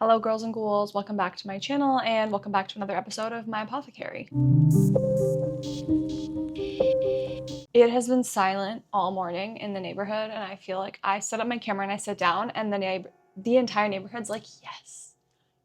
Hello girls and ghouls, welcome back to my channel and welcome back to another episode of my Apothecary. It has been silent all morning in the neighborhood and I feel like I set up my camera and I sit down and the entire neighborhood's like, yes,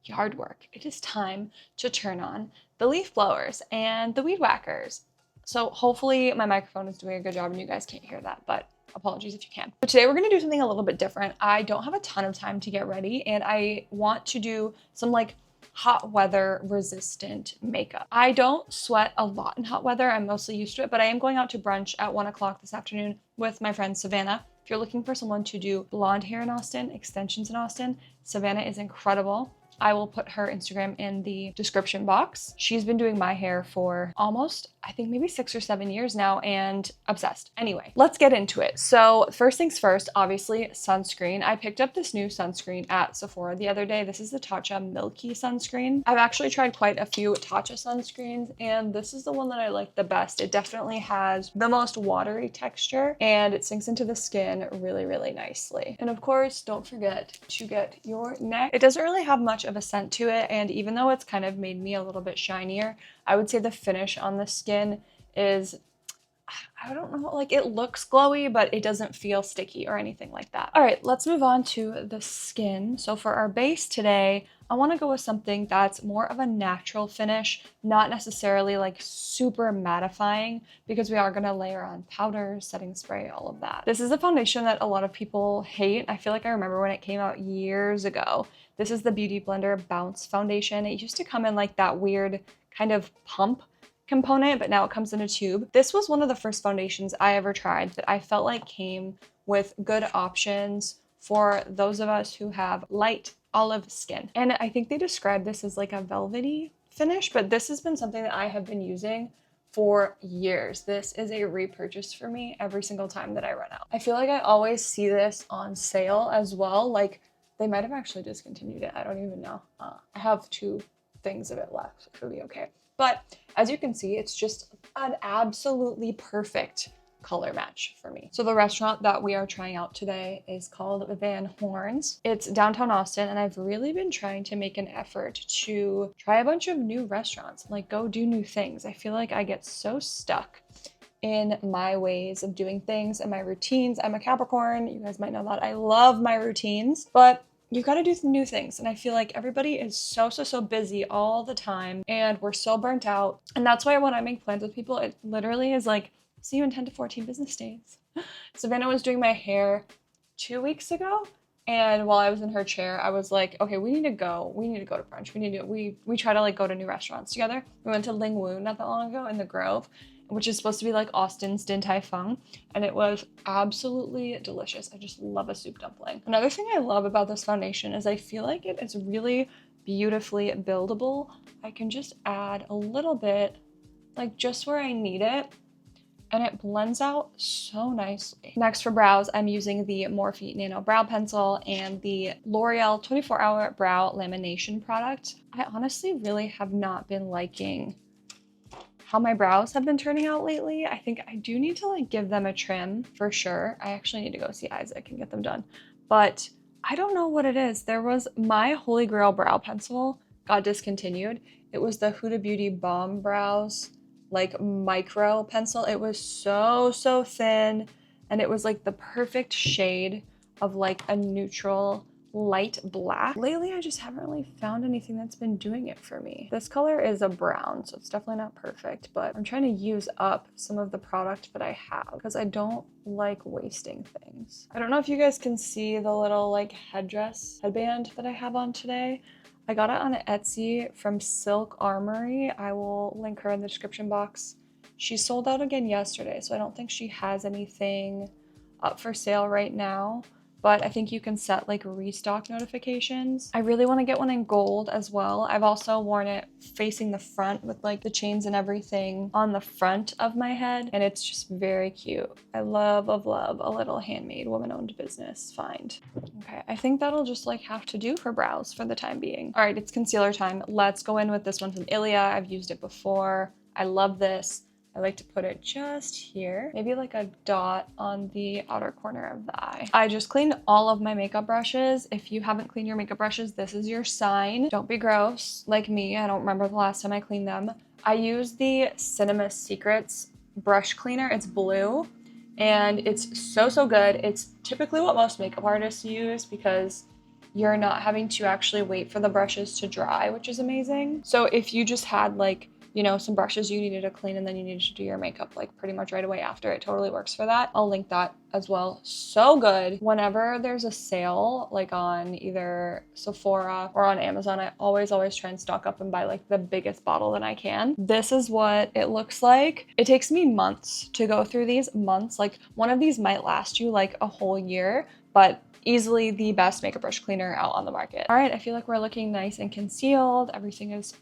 yard work. It is time to turn on the leaf blowers and the weed whackers. So hopefully my microphone is doing a good job and you guys can't hear that, but apologies if you can. But today we're gonna do something a little bit different. I don't have a ton of time to get ready and I want to do some like hot weather resistant makeup. I don't sweat a lot in hot weather. I'm mostly used to it, but I am going out to brunch at 1 o'clock this afternoon with my friend Savannah. If you're looking for someone to do blonde hair in Austin, extensions in Austin, Savannah is incredible. I will put her Instagram in the description box. She's been doing my hair for almost, I think maybe 6 or 7 years now and obsessed. Anyway, let's get into it. So first things first, obviously sunscreen. I picked up this new sunscreen at Sephora the other day. This is the Tatcha Milky sunscreen. I've actually tried quite a few Tatcha sunscreens and this is the one that I like the best. It definitely has the most watery texture and it sinks into the skin really, really nicely. And of course, don't forget to get your neck. It doesn't really have much of a scent to it, and even though it's kind of made me a little bit shinier, I would say the finish on the skin is, I don't know, like it looks glowy, but it doesn't feel sticky or anything like that. All right, let's move on to the skin. So for our base today, I want to go with something that's more of a natural finish, not necessarily like super mattifying, because we are going to layer on powder, setting spray, all of that. This is a foundation that a lot of people hate. I feel like I remember when it came out years ago. This is the Beauty Blender Bounce Foundation. It used to come in like that weird kind of pump component, but now it comes in a tube. This was one of the first foundations I ever tried that I felt like came with good options for those of us who have light olive skin. And I think they describe this as like a velvety finish, but this has been something that I have been using for years. This is a repurchase for me every single time that I run out. I feel like I always see this on sale as well. Like they might have actually discontinued it. I don't even know. I have 2 things of it left. It should be okay. But as you can see, it's just an absolutely perfect color match for me. So the restaurant that we are trying out today is called Van Horns. It's downtown Austin, and I've really been trying to make an effort to try a bunch of new restaurants, like go do new things. I feel like I get so stuck in my ways of doing things and my routines. I'm a Capricorn. You guys might know that. I love my routines, but you got to do some new things. And I feel like everybody is so busy all the time and we're so burnt out. And that's why when I make plans with people, it literally is like, see you in 10 to 14 business days. Savannah was doing my hair 2 weeks ago. And while I was in her chair, I was like, okay, we need to go to brunch. We try to like go to new restaurants together. We went to Ling Wu not that long ago in the Grove, which is supposed to be like Austin's Din Tai Fung, and it was absolutely delicious. I just love a soup dumpling. Another thing I love about this foundation is I feel like it is really beautifully buildable. I can just add a little bit, like just where I need it, and it blends out so nicely. Next for brows, I'm using the Morphe Nano Brow Pencil and the L'Oreal 24-Hour Brow Lamination product. I honestly really have not been liking how my brows have been turning out lately. I think I do need to like give them a trim for sure. I actually need to go see Isaac and get them done. But I don't know what it is. There was my Holy Grail brow pencil got discontinued. It was the Huda Beauty Balm Brows like micro pencil. It was so thin and it was like the perfect shade of like a neutral light black. Lately, I just haven't really found anything that's been doing it for me. This color is a brown, so it's definitely not perfect, but I'm trying to use up some of the product that I have because I don't like wasting things. I don't know if you guys can see the little like headband that I have on today. I got it on Etsy from Silk Armory. I will link her in the description box. She sold out again yesterday, so I don't think she has anything up for sale right now. But I think you can set like restock notifications. I really want to get one in gold as well. I've also worn it facing the front with like the chains and everything on the front of my head. And it's just very cute. I love a little handmade woman-owned business find. Okay, I think that'll just like have to do for brows for the time being. All right, it's concealer time. Let's go in with this one from Ilia. I've used it before. I love this. I like to put it just here, maybe like a dot on the outer corner of the eye. I just cleaned all of my makeup brushes. If you haven't cleaned your makeup brushes, this is your sign. Don't be gross like me. I don't remember the last time I cleaned them. I use the Cinema Secrets brush cleaner. It's blue and it's so good. It's typically what most makeup artists use because you're not having to actually wait for the brushes to dry, which is amazing. So if you just had like, you know, some brushes you needed to clean and then you needed to do your makeup like pretty much right away after, it totally works for that. I'll link that as well. So good. Whenever there's a sale like on either Sephora or on Amazon, I always try and stock up and buy like the biggest bottle that I can. This is what it looks like. It takes me months to go through these, months. Like one of these might last you like a whole year, but easily the best makeup brush cleaner out on the market. All right, I feel like we're looking nice and concealed. Everything is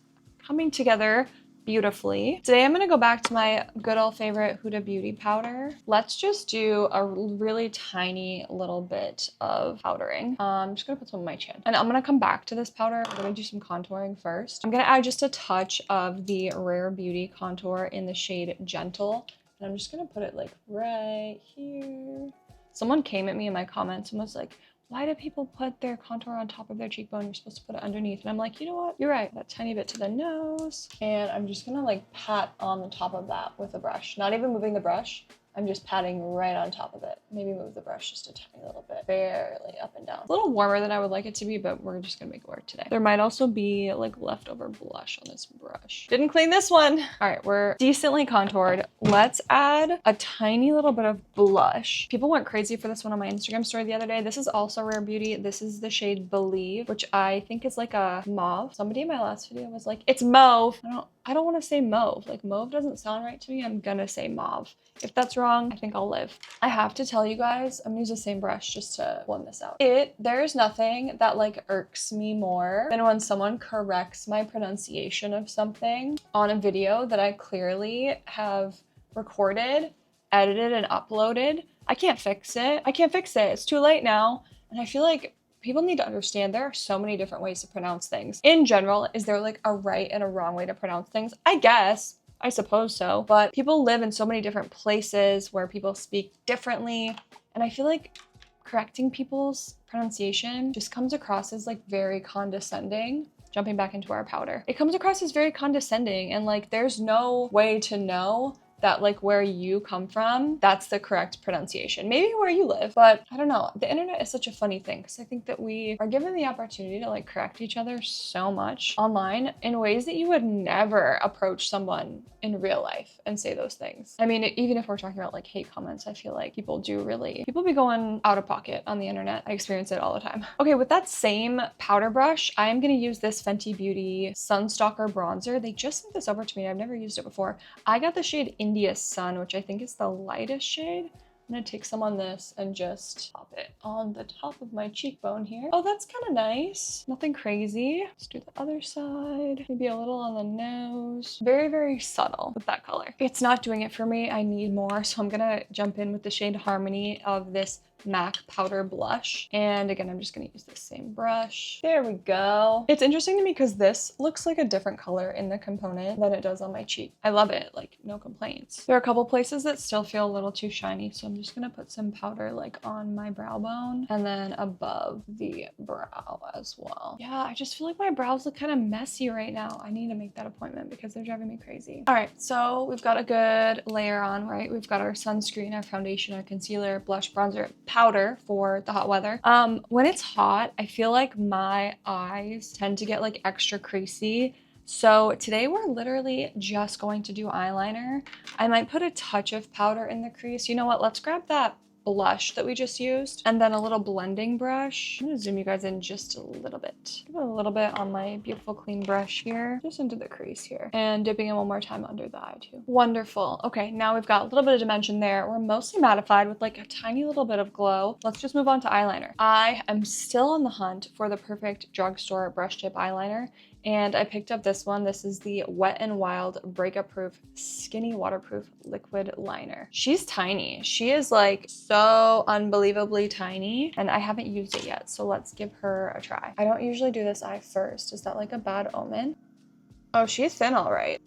coming together beautifully. Today I'm gonna go back to my good old favorite Huda Beauty powder. Let's just do a really tiny little bit of powdering. I'm just gonna put some on my chin. And I'm gonna come back to this powder. I'm gonna do some contouring first. I'm gonna add just a touch of the Rare Beauty contour in the shade Gentle. And I'm just gonna put it like right here. Someone came at me in my comments and was like, why do people put their contour on top of their cheekbone? You're supposed to put it underneath. And I'm like, you know what? You're right. That tiny bit to the nose. And I'm just gonna like pat on the top of that with a brush. Not even moving the brush. I'm just patting right on top of it. Maybe move the brush just a tiny little bit, barely up and down. It's a little warmer than I would like it to be, but we're just gonna make it work today. There might also be like leftover blush on this brush. Didn't clean this one. All right, we're decently contoured. Let's add a tiny little bit of blush. People went crazy for this one on my Instagram story the other day. This is also Rare Beauty. This is the shade Believe, which I think is like a mauve. Somebody in my last video was like, it's mauve. I don't want to say mauve. Like mauve doesn't sound right to me. I'm gonna say mauve. If that's wrong, I think I'll live. I have to tell you guys, I'm gonna use the same brush just to blend this out. There's nothing that like irks me more than when someone corrects my pronunciation of something on a video that I clearly have recorded, edited, and uploaded. I can't fix it. It's too late now. And I feel like people need to understand there are so many different ways to pronounce things. In general, is there like a right and a wrong way to pronounce things? I guess. I suppose so. But people live in so many different places where people speak differently. And I feel like correcting people's pronunciation just comes across as like very condescending. Jumping back into our powder. It comes across as very condescending and like there's no way to know that like where you come from, that's the correct pronunciation. Maybe where you live, but I don't know. The internet is such a funny thing because I think that we are given the opportunity to like correct each other so much online in ways that you would never approach someone in real life and say those things. I mean, even if we're talking about like hate comments, I feel like people be going out of pocket on the internet. I experience it all the time. Okay, with that same powder brush, I am gonna use this Fenty Beauty Sunstalker bronzer. They just sent this over to me. I've never used it before. I got the shade India Sun, which I think is the lightest shade. I'm gonna take some on this and just pop it on the top of my cheekbone here. Oh, that's kind of nice. Nothing crazy. Let's do the other side. Maybe a little on the nose. Very subtle with that color. It's not doing it for me. I need more, so I'm gonna jump in with the shade Harmony of this MAC powder blush. And again, I'm just gonna use the same brush. There we go. It's interesting to me because this looks like a different color in the component than it does on my cheek. I love it, like no complaints. There are a couple places that still feel a little too shiny, so I'm just gonna put some powder like on my brow bone and then above the brow as well. Yeah, I just feel like my brows look kind of messy right now. I need to make that appointment because they're driving me crazy. All right, so we've got a good layer on, right? We've got our sunscreen, our foundation, our concealer, blush, bronzer, powder for the hot weather. When it's hot, I feel like my eyes tend to get like extra creasy. So today we're literally just going to do eyeliner. I might put a touch of powder in the crease. You know what? Let's grab that blush that we just used and then a little blending brush. I'm gonna zoom you guys in just a little bit. Give it a little bit on my beautiful clean brush here, just into the crease here, and dipping in one more time under the eye too. Wonderful. Okay, now we've got a little bit of dimension there. We're mostly mattified with like a tiny little bit of glow. Let's just move on to eyeliner. I am still on the hunt for the perfect drugstore brush tip eyeliner. And I picked up this one. This is the Wet n Wild Breakup Proof Skinny Waterproof Liquid Liner. She's tiny. She is like so unbelievably tiny and I haven't used it yet. So let's give her a try. I don't usually do this eye first. Is that like a bad omen? Oh, she's thin all right.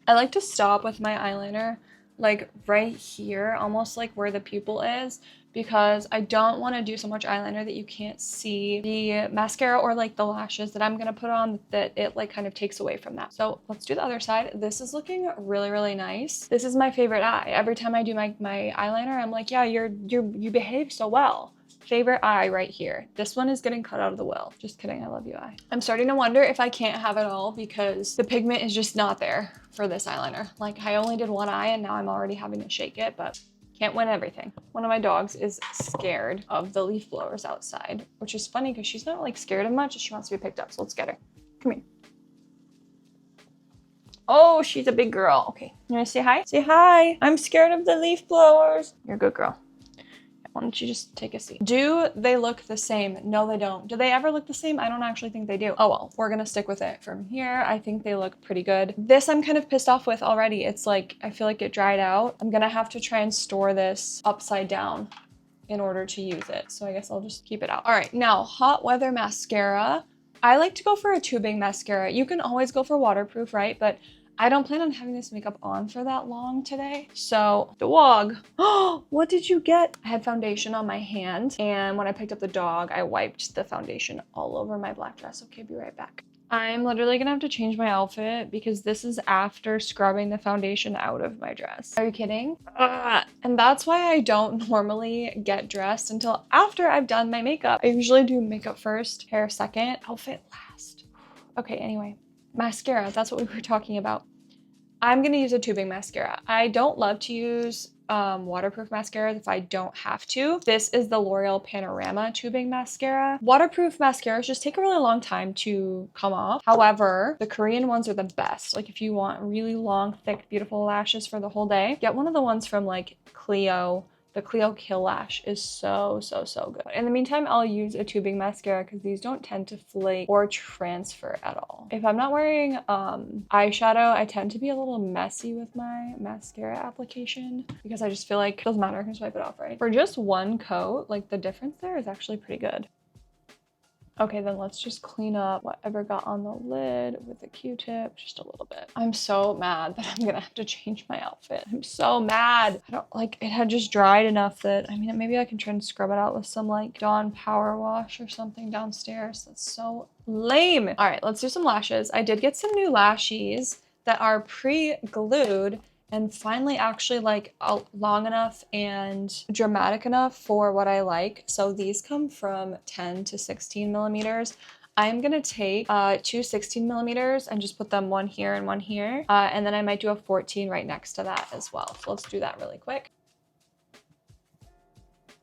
I like to stop with my eyeliner like right here, almost like where the pupil is, because I don't want to do so much eyeliner that you can't see the mascara or like the lashes that I'm gonna put on, that it like kind of takes away from that. So let's do the other side. This is looking really, really nice. This is my favorite eye. Every time I do my eyeliner, I'm like, yeah, you behave so well. Favorite eye right here. This one is getting cut out of the will. Just kidding, I love you, eye. I'm starting to wonder if I can't have it all because the pigment is just not there for this eyeliner. Like, I only did one eye and now I'm already having to shake it, but can't win everything. One of my dogs is scared of the leaf blowers outside, which is funny because she's not like scared of much. She wants to be picked up, so let's get her. Come here. Oh, she's a big girl. Okay, you wanna say hi? Say hi. I'm scared of the leaf blowers. You're a good girl. Why don't you just take a seat? Do they look the same? No, they don't. Do they ever look the same? I don't actually think they do. Oh well, we're gonna stick with it from here. I think they look pretty good. This I'm kind of pissed off with already. It's like, I feel like it dried out. I'm gonna have to try and store this upside down in order to use it. So I guess I'll just keep it out. All right, now hot weather mascara. I like to go for a tubing mascara. You can always go for waterproof, right? But I don't plan on having this makeup on for that long today. So, dog. Oh, what did you get? I had foundation on my hand, and when I picked up the dog, I wiped the foundation all over my black dress. Okay, be right back. I'm literally gonna have to change my outfit because this is after scrubbing the foundation out of my dress. Are you kidding? And that's why I don't normally get dressed until after I've done my makeup. I usually do makeup first, hair second, outfit last. Okay, anyway. Mascara, that's what we were talking about. I'm gonna use a tubing mascara. I don't love to use waterproof mascara if I don't have to. This is the L'Oreal Panorama tubing mascara. Waterproof mascaras just take a really long time to come off. However, the Korean ones are the best. Like if you want really long, thick, beautiful lashes for the whole day, get one of the ones from like Clio. The Clio Kill Lash is so, so, so good. In the meantime, I'll use a tubing mascara because these don't tend to flake or transfer at all. If I'm not wearing eyeshadow, I tend to be a little messy with my mascara application because I just feel like it doesn't matter, I can swipe it off, right? For just one coat, like the difference there is actually pretty good. Okay, then let's just clean up whatever got on the lid with a Q-tip, just a little bit. I'm so mad that I'm gonna have to change my outfit. I'm so mad. I don't like, it had just dried enough that, I mean, maybe I can try and scrub it out with some like Dawn Power Wash or something downstairs. That's so lame. All right, let's do some lashes. I did get some new lashes that are pre-glued and finally actually like long enough and dramatic enough for what I like. So these come from 10 to 16 millimeters. I'm gonna take two 16 millimeters and just put them one here and one here. And then I might do a 14 right next to that as well. So let's do that really quick.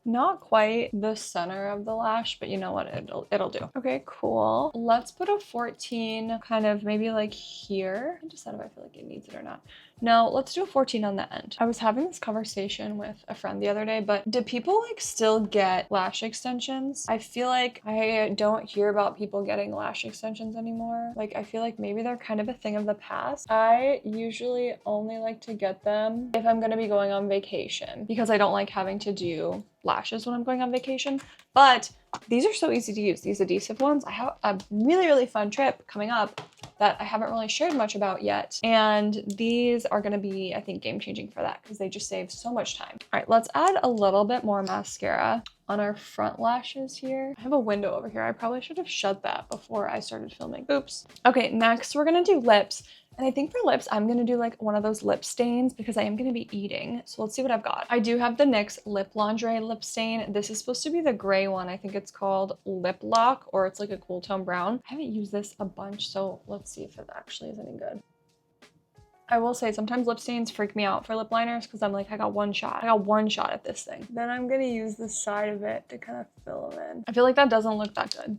Not quite the center of the lash, but you know what, it'll do. Okay, cool. Let's put a 14 kind of maybe like here. I decide if I feel like it needs it or not. No, let's do a 14 on the end. I was having this conversation with a friend the other day, but do people like still get lash extensions? I feel like I don't hear about people getting lash extensions anymore. Like, I feel like maybe they're kind of a thing of the past. I usually only like to get them if I'm gonna be going on vacation because I don't like having to do lashes when I'm going on vacation. But these are so easy to use, these adhesive ones. I have a really, really fun trip coming up that I haven't really shared much about yet. And these are gonna be, I think, game-changing for that because they just save so much time. All right, let's add a little bit more mascara on our front lashes here. I have a window over here. I probably should have shut that before I started filming. Oops. Okay, next we're gonna do lips. And I think for lips, I'm gonna do like one of those lip stains because I am gonna be eating. So let's see what I've got. I do have the NYX Lip Lingerie lip stain. This is supposed to be the gray one. I think it's called Lip Lock, or it's like a cool tone brown. I haven't used this a bunch, so let's see if it actually is any good. I will say sometimes lip stains freak me out for lip liners because I'm like, I got one shot. I got one shot at this thing. Then I'm gonna use the side of it to kind of fill them in. I feel like that doesn't look that good.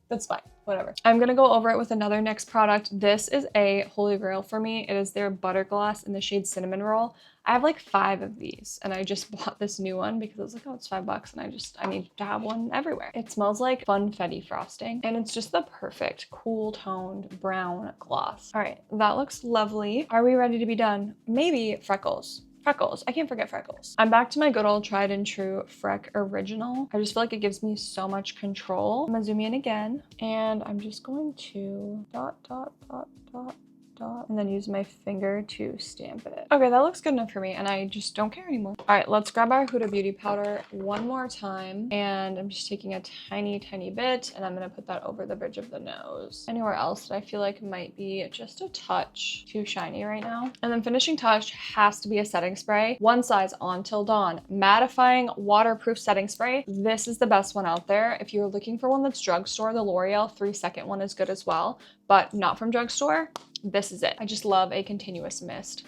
That's fine, whatever. I'm gonna go over it with another NYX product. This is a holy grail for me. It is their Butter Gloss in the shade Cinnamon Roll. I have like 5 of these and I just bought this new one because I was like, oh, it's $5 and I need to have one everywhere. It smells like funfetti frosting and it's just the perfect cool toned brown gloss. All right, that looks lovely. Are we ready to be done? Maybe freckles. Freckles. I can't forget freckles. I'm back to my good old tried and true Freck Original. I just feel like it gives me so much control. I'm gonna zoom in again and I'm just going to dot, dot, dot, dot, dot, and then use my finger to stamp it. Okay, that looks good enough for me, and I just don't care anymore. All right, let's grab our Huda Beauty powder one more time, and I'm just taking a tiny, tiny bit, and I'm gonna put that over the bridge of the nose. Anywhere else that I feel like might be just a touch too shiny right now. And then finishing touch has to be a setting spray. One Size On Till Dawn mattifying waterproof setting spray. This is the best one out there. If you're looking for one that's drugstore, the L'Oreal 3-second one is good as well, but not from drugstore. This is it. I just love a continuous mist.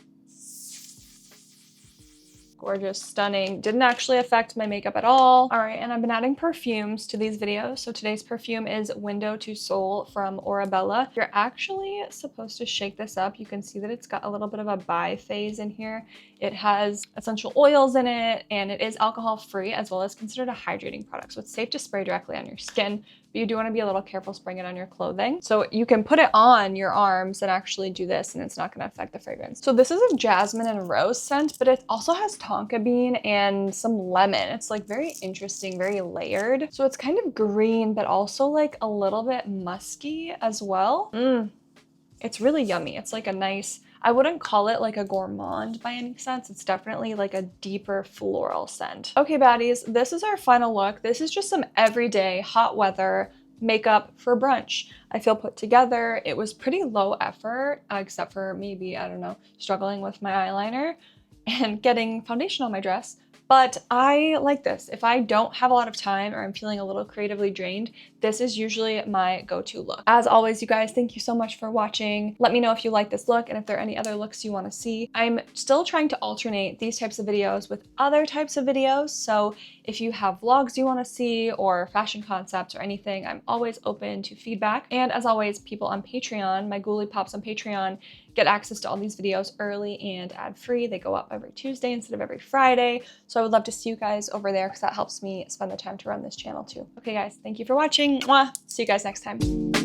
Gorgeous, stunning. Didn't actually affect my makeup at all. All right, and I've been adding perfumes to these videos. So today's perfume is Window to Soul from Orabella. You're actually supposed to shake this up. You can see that it's got a little bit of a bi-phase in here. It has essential oils in it, and it is alcohol-free as well as considered a hydrating product. So it's safe to spray directly on your skin, but you do want to be a little careful spraying it on your clothing. So you can put it on your arms and actually do this, and it's not going to affect the fragrance. So this is a jasmine and rose scent, but it also has tonka bean and some lemon. It's like very interesting, very layered. So it's kind of green, but also like a little bit musky as well. It's really yummy. It's like a nice, I wouldn't call it like a gourmand by any sense. It's definitely like a deeper floral scent. Okay, baddies, this is our final look. This is just some everyday hot weather makeup for brunch. I feel put together. It was pretty low effort, except for maybe, I don't know, struggling with my eyeliner and getting foundation on my dress. But I like this. If I don't have a lot of time or I'm feeling a little creatively drained, this is usually my go-to look. As always, you guys, thank you so much for watching. Let me know if you like this look and if there are any other looks you want to see. I'm still trying to alternate these types of videos with other types of videos. So if you have vlogs you want to see or fashion concepts or anything, I'm always open to feedback. And as always, people on Patreon, my Ghoulie Pops on Patreon, get access to all these videos early and ad-free. They go up every Tuesday instead of every Friday. So I would love to see you guys over there because that helps me spend the time to run this channel too. Okay guys, thank you for watching. Mwah! See you guys next time.